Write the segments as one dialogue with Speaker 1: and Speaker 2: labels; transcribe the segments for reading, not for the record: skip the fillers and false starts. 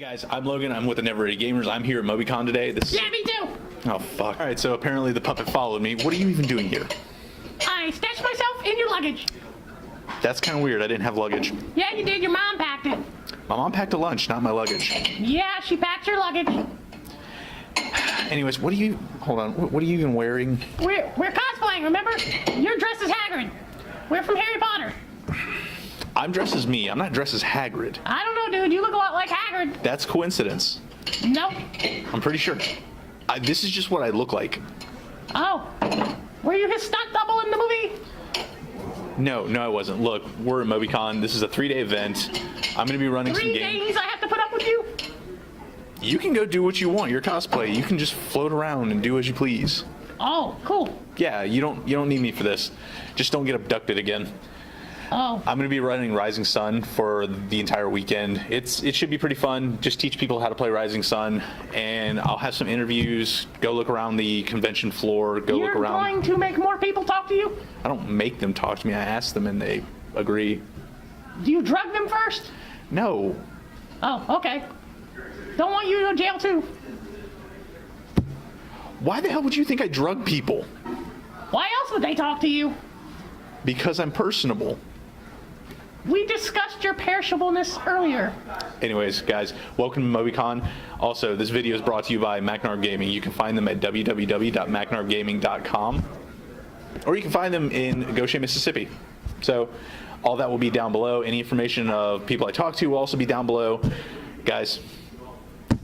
Speaker 1: guys, I'm Logan. I'm with the Never Ready Gamers. I'm here at Mobicon today.
Speaker 2: Yeah, me too.
Speaker 1: Oh, fuck. All right, so apparently the puppet followed me. What are you even doing here?
Speaker 2: I stashed myself in your luggage.
Speaker 1: That's kind of weird. I didn't have luggage.
Speaker 2: Yeah, you did. Your mom packed it.
Speaker 1: My mom packed a lunch, not my luggage.
Speaker 2: Yeah, she packed your luggage.
Speaker 1: Anyways, what are you... Hold on. What are you even wearing?
Speaker 2: We're cosplaying, remember? You're dressed as Hagrid. We're from Harry Potter.
Speaker 1: I'm dressed as me. I'm not dressed as Hagrid.
Speaker 2: I don't know, dude. You look a lot like Hagrid.
Speaker 1: That's coincidence.
Speaker 2: Nope.
Speaker 1: I'm pretty sure. This is just what I look like.
Speaker 2: Oh. Were you his stunt double in the movie?
Speaker 1: No, I wasn't. Look, we're at Mobicon. This is a 3-day event. I'm going to be running some
Speaker 2: 3
Speaker 1: games.
Speaker 2: days I have to put up with you?
Speaker 1: You can go do what you want. You're cosplay. You can just float around and do as you please.
Speaker 2: Oh, cool.
Speaker 1: Yeah, you don't need me for this. Just don't get abducted again.
Speaker 2: Oh.
Speaker 1: I'm going to be running Rising Sun for the entire weekend. It should be pretty fun. Just teach people how to play Rising Sun, and I'll have some interviews. Go look around the convention floor. Go look around.
Speaker 2: You're going to make more people talk to you?
Speaker 1: I don't make them talk to me. I ask them, and they agree.
Speaker 2: Do you drug them first?
Speaker 1: No.
Speaker 2: Oh, okay. Don't want you to go to jail too.
Speaker 1: Why the hell would you think I drug people?
Speaker 2: Why else would they talk to you?
Speaker 1: Because I'm personable.
Speaker 2: We discussed your perishableness earlier.
Speaker 1: Anyways, guys, welcome to Mobicon. Also, this video is brought to you by Macnarb Gaming. You can find them at www.macnarbgaming.com, or you can find them in Goshen, Mississippi. So all that will be down below. Any information of people I talk to will also be down below. Guys,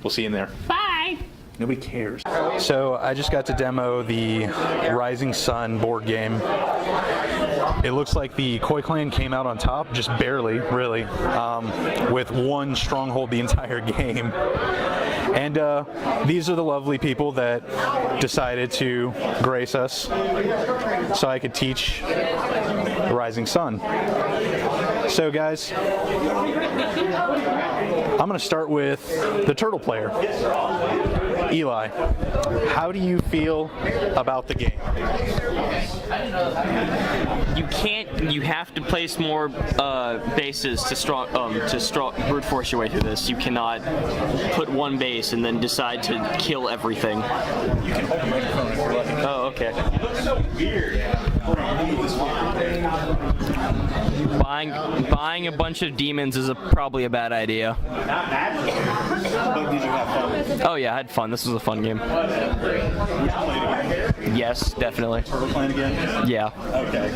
Speaker 1: we'll see you in there.
Speaker 2: Bye.
Speaker 1: Nobody cares. So I just got to demo the Rising Sun board game. It looks like the Koi Clan came out on top, just barely, really, with one stronghold the entire game. And these are the lovely people that decided to grace us so I could teach the Rising Sun. So guys, I'm going to start with the turtle player. Eli, how do you feel about the game?
Speaker 3: You have to place more bases to brute force your way through this. You cannot put one base and then decide to kill everything.
Speaker 1: You can hold the microphone if you're lucky.
Speaker 3: Oh, okay. Buying a bunch of demons is probably a bad idea.
Speaker 1: But did you have fun?
Speaker 3: Oh yeah, I had fun. This was a fun game.
Speaker 1: Would you play it again?
Speaker 3: Yes, definitely.
Speaker 1: Turtle Clan again?
Speaker 3: Yeah.
Speaker 1: Okay.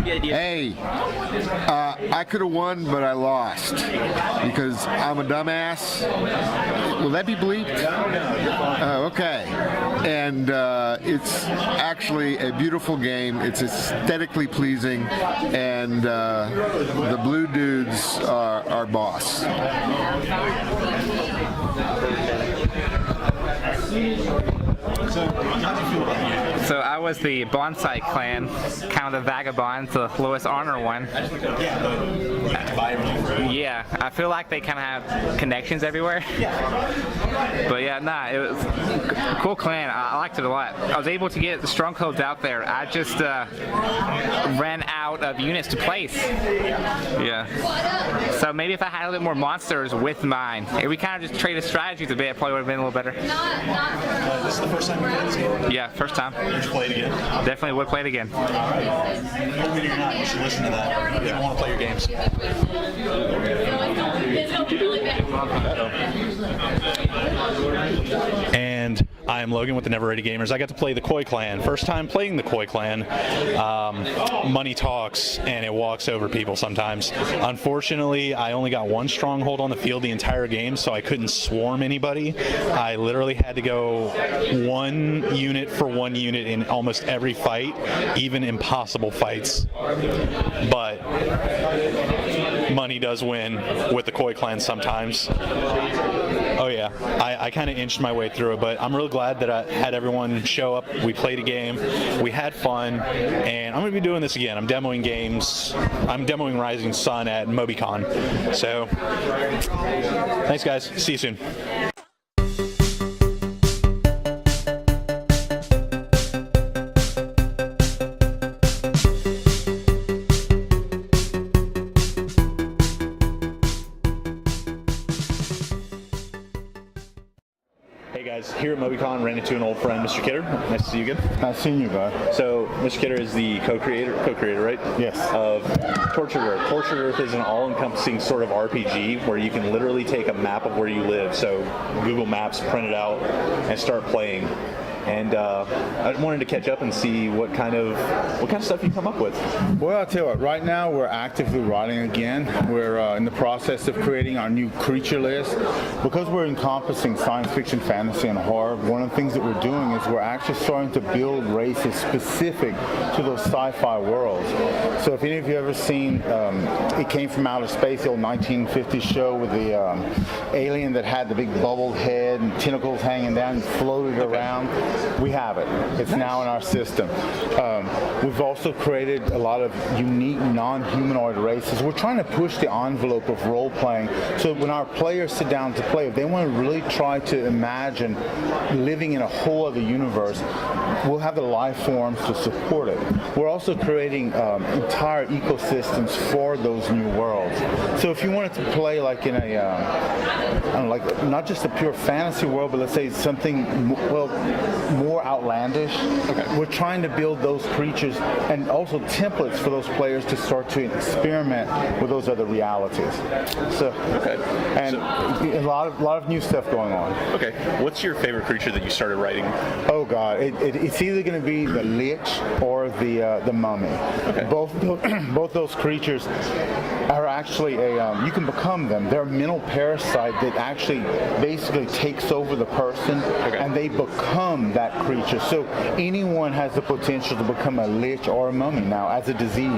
Speaker 4: Hey, I could have won, but I lost because I'm a dumbass. Will that be bleeped? Oh, okay. And it's actually a beautiful game. It's aesthetically pleasing, and the blue dudes are our boss.
Speaker 5: So I was the Bonsai Clan, kind of the vagabond, the lowest honor one. Yeah, I feel like they kind of have connections everywhere. But yeah, nah, it was a cool clan. I liked it a lot. I was able to get the strongholds out there. I just ran out of units to place. Yeah. So maybe if I had a little bit more monsters with mine, if we kind of just traded strategies a bit, it probably would have been a little better.
Speaker 1: This is the first time you're playing this game?
Speaker 5: Yeah, first time.
Speaker 1: Would you play it again?
Speaker 5: Definitely would play it again.
Speaker 1: Even if you're not, you should listen to that. You don't want to play your games. And I am Logan with the Never Ready Gamers. I got to play the Koi Clan. First time playing the Koi Clan. Money talks and it walks over people sometimes. Unfortunately, I only got one stronghold on the field the entire game, so I couldn't swarm anybody. I literally had to go one unit for one unit in almost every fight, even impossible fights. But money does win with the Koi Clan sometimes. Oh yeah, I kind of inched my way through it, but I'm real glad that I had everyone show up. We played a game, we had fun, and I'm going to be doing this again. I'm demoing games. I'm demoing Rising Sun at Mobicon. So, thanks guys. See you soon. Hey guys, here at Mobicon, ran into an old friend, Mr. Kidder. Nice to see you again.
Speaker 6: Nice seeing you, bud.
Speaker 1: So, Mr. Kidder is the co-creator, right?
Speaker 6: Yes.
Speaker 1: Of Tortured Earth. Tortured Earth is an all-encompassing sort of RPG where you can literally take a map of where you live, so Google Maps, print it out, and start playing. And I wanted to catch up and see what kind of stuff you come up with.
Speaker 6: Well, I'll tell you what, right now we're actively writing again. We're in the process of creating our new creature list. Because we're encompassing science fiction, fantasy, and horror, one of the things that we're doing is we're actually starting to build races specific to those sci-fi worlds. So if any of you ever seen It Came From Outer Space, the old 1950s show with the alien that had the big bubbled head and tentacles hanging down and floated around, we have it. It's now in our system. We've also created a lot of unique non-humanoid races. We're trying to push the envelope of role-playing so when our players sit down to play, if they want to really try to imagine living in a whole other universe, we'll have the life forms to support it. We're also creating entire ecosystems for those new worlds. So if you wanted to play like in a, I don't know, like not just a pure fantasy world, but let's say something, more outlandish. Okay. We're trying to build those creatures and also templates for those players to start to experiment with those other realities. So, and a lot of new stuff going on.
Speaker 1: Okay. What's your favorite creature that you started writing?
Speaker 6: Oh God, it's either going to be the Lich or the Mummy. Okay. Both those creatures are actually you can become them. They're a mental parasite that actually basically takes over the person, and they become that creature. So anyone has the potential to become a Lich or a Mummy now as a disease.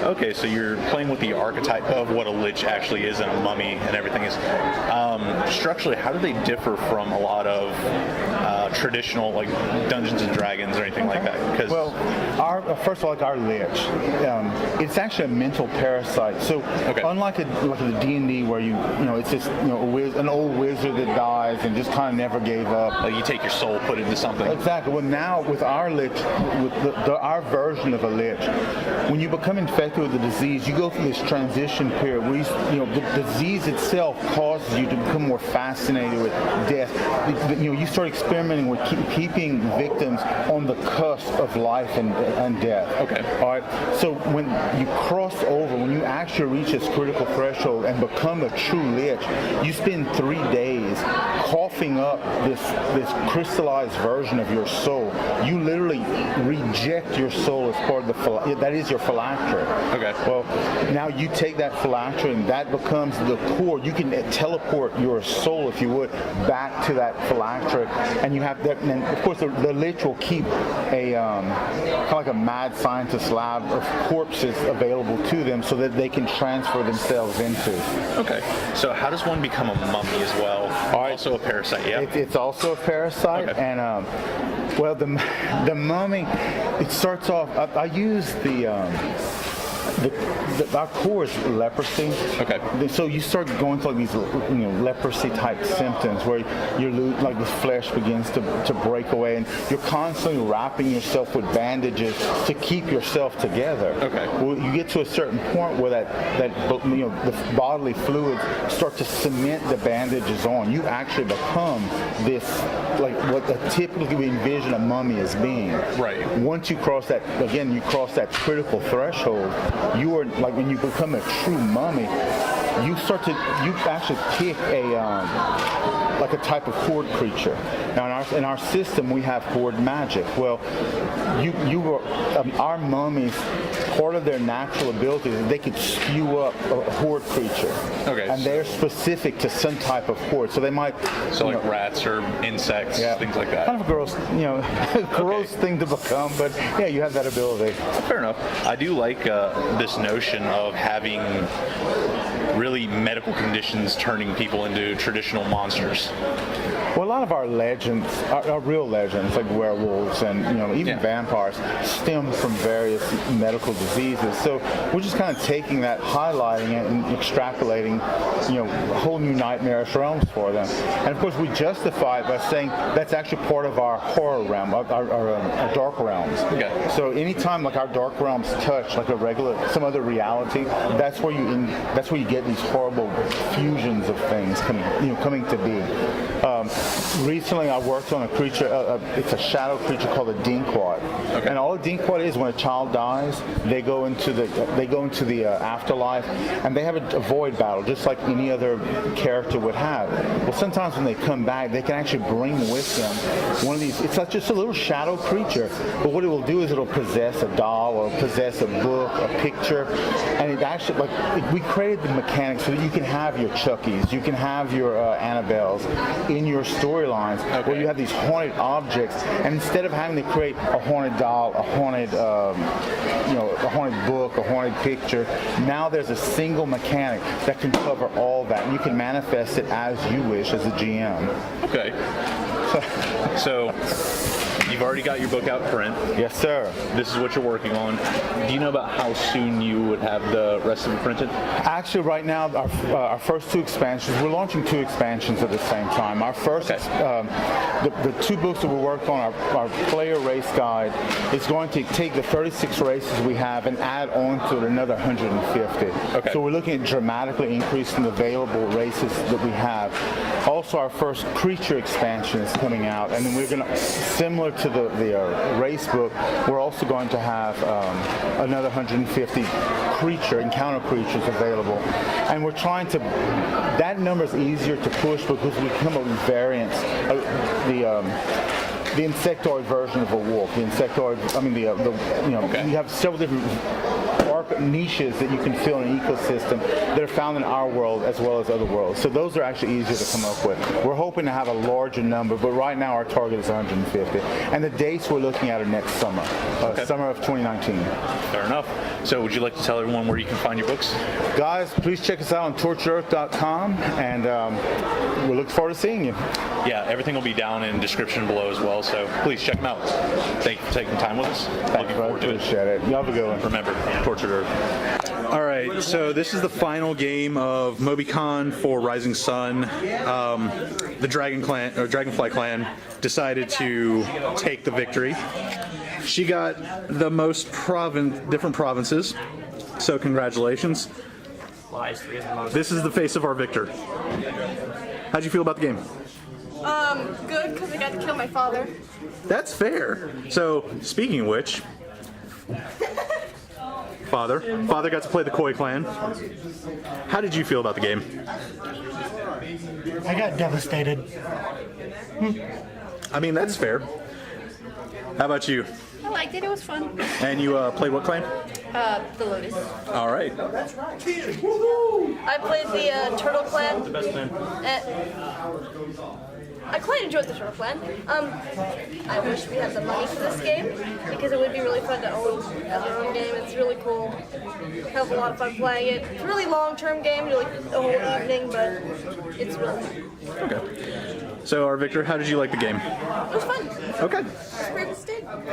Speaker 1: Okay, so you're playing with the archetype of what a Lich actually is and a Mummy and everything is. Structurally, how do they differ from a lot of traditional like Dungeons and Dragons or anything like that?
Speaker 6: Well, first of all, like our Lich, it's actually a mental parasite. So unlike the D&D where you know it's just an old wizard that dies and just kind of never gave up.
Speaker 1: Like you take your soul, put it into something.
Speaker 6: Exactly. Well, now with our Lich, with our version of a Lich, when you become infected with the disease, you go through this transition period where the disease itself causes you to become more fascinated with death. You start experimenting with keeping victims on the cusp of life and death. Okay. All right. So when you cross over, when you actually reach this critical threshold and become a true Lich, you spend 3 days coughing up this crystallized version of your soul. You literally reject your soul as part of that is your phylactery. Okay. Well, now you take that phylactery and that becomes the core. You can teleport your soul, if you would, back to that phylactery, and you have that. And of course, the Lich will keep a kind of like a mad scientist lab of corpses available to them so that they can transfer themselves into.
Speaker 1: Okay. So how does one become a mummy as well? Also a parasite, yeah?
Speaker 6: It's also a parasite, and well, the mummy, it starts off, I use our core is leprosy. Okay. So you start going through these, leprosy type symptoms where like the flesh begins to break away, and you're constantly wrapping yourself with bandages to keep yourself together. Okay. Well, you get to a certain point where the bodily fluids start to cement the bandages on. You actually become this, like what typically we envision a mummy as being. Right. Once you cross that critical threshold, you are like when you become a true mummy, you actually pick like a type of horde creature. Now in our system we have horde magic. Well, our mummies, part of their natural ability is they could spew up a horde creature. Okay. And they're specific to some type of horde. So they might
Speaker 1: like rats or insects, things like that.
Speaker 6: Kind of a gross thing to become, but yeah, you have that ability.
Speaker 1: Fair enough. I do like this notion of having really medical conditions turning people into traditional monsters.
Speaker 6: Well, a lot of our legends, our real legends, like werewolves and even vampires, stem from various medical diseases. So we're just kind of taking that, highlighting it, and extrapolating, whole new nightmarish realms for them. And of course, we justify it by saying that's actually part of our horror realm, our dark realms. Okay. So anytime like our dark realms touch like some other reality, that's where you get these horrible fusions of things coming to be. recently I worked on a creature, it's a shadow creature called a dinquat.
Speaker 1: Okay.
Speaker 6: And all a dinquat is, when a child dies, they go into the afterlife, and they have a void battle, just like any other character would have. Well, sometimes when they come back, they can actually bring with them one of these. It's like just a little shadow creature, but what it will do is it'll possess a doll or possess a book, a picture, and it actually, we created the mechanics so that you can have your Chuckies, you can have your Annabelles in your storylines, where you have these haunted objects, and instead of having to create a haunted doll, a haunted, a haunted book, a haunted picture, now there's a single mechanic that can cover all that, and you can manifest it as you wish as a GM.
Speaker 1: Okay. So you've already got your book out print.
Speaker 6: Yes, sir.
Speaker 1: This is what you're working on. Do you know about how soon you would have the rest of it printed?
Speaker 6: Actually, right now, our first 2 expansions, we're launching 2 expansions at the same time. Our first, the 2 books that we're working on, our player race guide, is going to take the 36 races we have and add on to it another 150.
Speaker 1: Okay.
Speaker 6: So we're looking at dramatically increasing the available races that we have. Also, our first creature expansion is coming out, and then we're going to, similar to the race book, we're also going to have another 150 encounter creatures available, and we're trying to. That number is easier to push because we come up with variants. The insectoid version of a wolf. The insectoid. I mean, we have several different niches that you can fill in an ecosystem that are found in our world as well as other worlds. So those are actually easier to come up with. We're hoping to have a larger number, but right now our target is 150. And the dates we're looking at are next summer, summer of 2019.
Speaker 1: Fair enough. So would you like to tell everyone where you can find your books?
Speaker 6: Guys, please check us out on torturedearth.com, and we look forward to seeing you.
Speaker 1: Yeah, everything will be down in the description below as well, so please check them out. Thank you for taking time with us. Looking forward to it.
Speaker 6: Appreciate it. You have a good one.
Speaker 1: Remember, Tortured Earth. All right, so this is the final game of Mobicon for Rising Sun. The Dragonfly Clan decided to take the victory. She got the most different provinces, so congratulations. This is the face of our victor. How'd you feel about the game?
Speaker 7: Good, because I got to kill my father.
Speaker 1: That's fair. So, speaking of which, Father got to play the Koi Clan. How did you feel about the game?
Speaker 8: I got devastated.
Speaker 1: I mean, that's fair. How about you?
Speaker 7: I liked it, it was fun.
Speaker 1: And you played what clan?
Speaker 7: The Lotus.
Speaker 1: All right.
Speaker 7: I played the Turtle Clan.
Speaker 1: The best clan.
Speaker 7: I quite enjoyed the Turtle Clan. I wish we had the money for this game, because it would be really fun to own as our own game. It's really cool. Have a lot of fun playing it. It's a really long-term game, like the whole evening, but it's really fun.
Speaker 1: Okay. So, our Victor, how did you like the game?
Speaker 7: It was fun.
Speaker 1: Okay.
Speaker 7: I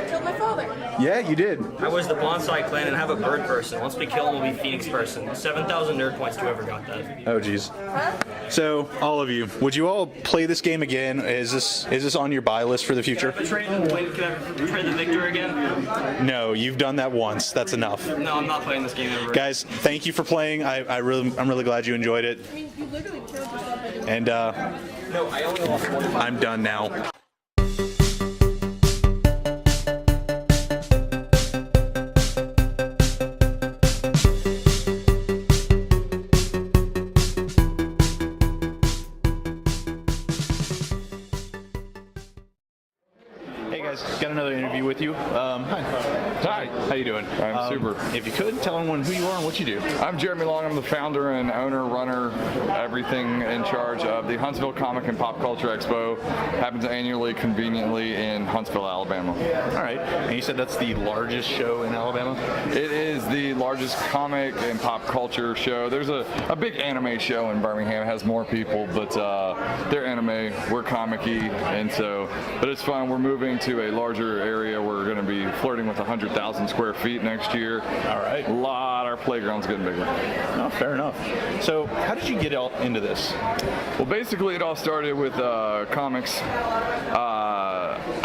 Speaker 7: killed my father.
Speaker 1: Yeah, you did.
Speaker 3: I was the Bonsai Clan and have a bird person. Once we kill him, we'll be Phoenix person. 7,000 nerd points to whoever got that.
Speaker 1: Oh, geez.
Speaker 7: Huh?
Speaker 1: So, all of you, would you all play this game again? Is this on your buy list for the future?
Speaker 3: Can I trade the victor again?
Speaker 1: No, you've done that once. That's enough.
Speaker 3: No, I'm not playing this game ever.
Speaker 1: Guys, thank you for playing. I'm really glad you enjoyed it.
Speaker 7: I mean, you literally killed yourself.
Speaker 1: And
Speaker 3: No, I only lost one.
Speaker 1: I'm done now. Hey guys, got another interview with you. Hi.
Speaker 9: Hi.
Speaker 1: How you doing?
Speaker 9: I'm super.
Speaker 1: If you could, tell everyone who you are and what you do.
Speaker 9: I'm Jeremy Long. I'm the founder and owner, runner, everything in charge of the Huntsville Comic and Pop Culture Expo. Happens annually, conveniently, in Huntsville, Alabama.
Speaker 1: All right. And you said that's the largest show in Alabama?
Speaker 9: It is the largest comic and pop culture show. There's a big anime show in Birmingham. It has more people, but they're anime. We're comic-y, and so, but it's fun. We're moving to a larger area. We're going to be flirting with 100,000 square feet next year.
Speaker 1: All right.
Speaker 9: Our playground's getting bigger.
Speaker 1: No, fair enough. So, how did you get into this?
Speaker 9: Well, basically, it all started with comics.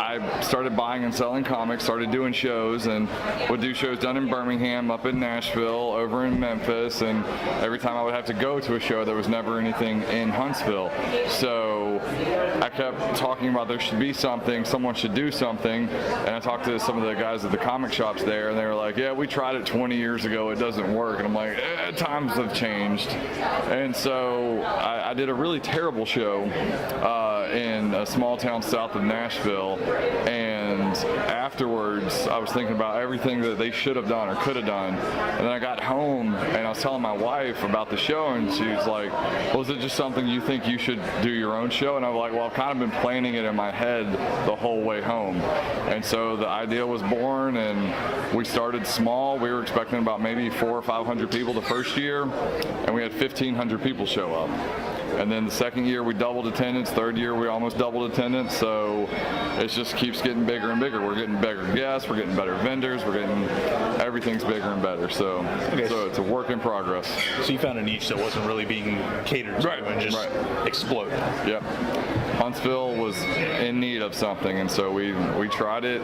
Speaker 9: I started buying and selling comics, started doing shows, and would do shows down in Birmingham, up in Nashville, over in Memphis, and every time I would have to go to a show, there was never anything in Huntsville. So so I kept talking about there should be something, someone should do something, and I talked to some of the guys at the comic shops there, and they were like, yeah, we tried it 20 years ago, it doesn't work. And I'm like, times have changed. And so I did a really terrible show in a small town south of Nashville, and afterwards I was thinking about everything that they should have done or could have done, and then I got home and I was telling my wife about the show, and she was like, well, is it just something you think you should do your own show? And I was like, well, I've kind of been planning it in my head the whole way home. And so the idea was born, and we started small. We were expecting about maybe 400 or 500 people the first year, and we had 1,500 people show up. And then the second year we doubled attendance, third year we almost doubled attendance, so it just keeps getting bigger and bigger. We're getting better guests, we're getting better vendors, everything's bigger and better, so it's a work in progress.
Speaker 1: So you found a niche that wasn't really being catered to and just exploded.
Speaker 9: Yep. Huntsville was in need of something, and so we tried it.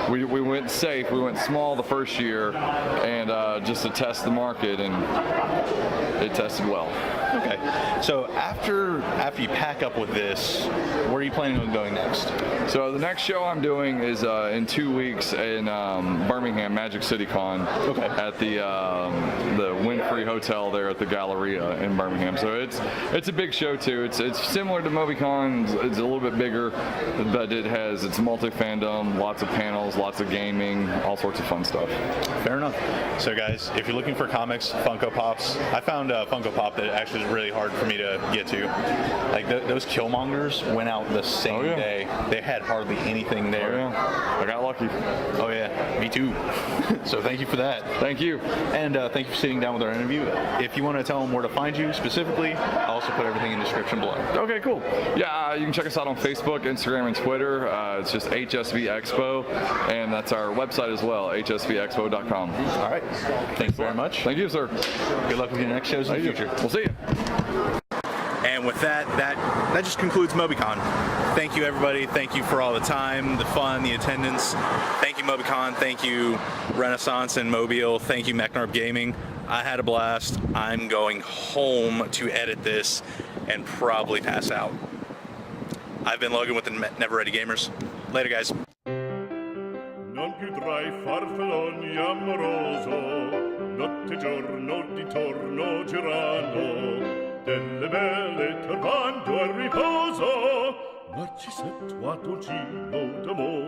Speaker 9: We went safe, we went small the first year, and just to test the market, and it tested well.
Speaker 1: Okay, so after you pack up with this, where are you planning on going next?
Speaker 9: So the next show I'm doing is in 2 weeks in Birmingham, Magic City Con, at the Winfrey Hotel there at the Galleria in Birmingham. So it's a big show too. It's similar to Mobicon. It's a little bit bigger, but it's multi-fandom, lots of panels, lots of gaming, all sorts of fun stuff.
Speaker 1: Fair enough. So guys, if you're looking for comics, Funko Pops, I found a Funko Pop that actually is really hard for me to get to. Like those Killmongers went out the same day. They had hardly anything there.
Speaker 9: Oh, yeah. I got lucky.
Speaker 1: Oh yeah, me too. So thank you for that.
Speaker 9: Thank you.
Speaker 1: And thank you for sitting down with our interview. If you want to tell them where to find you specifically, I'll also put everything in the description below.
Speaker 9: Okay, cool. Yeah, you can check us out on Facebook, Instagram, and Twitter. It's just HSV Expo, and that's our website as well, hsvexpo.com.
Speaker 1: All right. Thanks very much.
Speaker 9: Thank you, sir.
Speaker 1: Good luck with your next shows in the future.
Speaker 9: We'll see you.
Speaker 1: And with that just concludes Mobicon. Thank you, everybody. Thank you for all the time, the fun, the attendance. Thank you, Mobicon. Thank you, Renaissance and Mobile. Thank you, McNarb Gaming. I had a blast. I'm going home to edit this and probably pass out. I've been Logan with the Never Ready Gamers. Later, guys.
Speaker 8: Non più tra i farfalloni amoroso, notte e giorno di torno girano, delle belle turbando al riposo, Narcisetto a dolcino d'amore.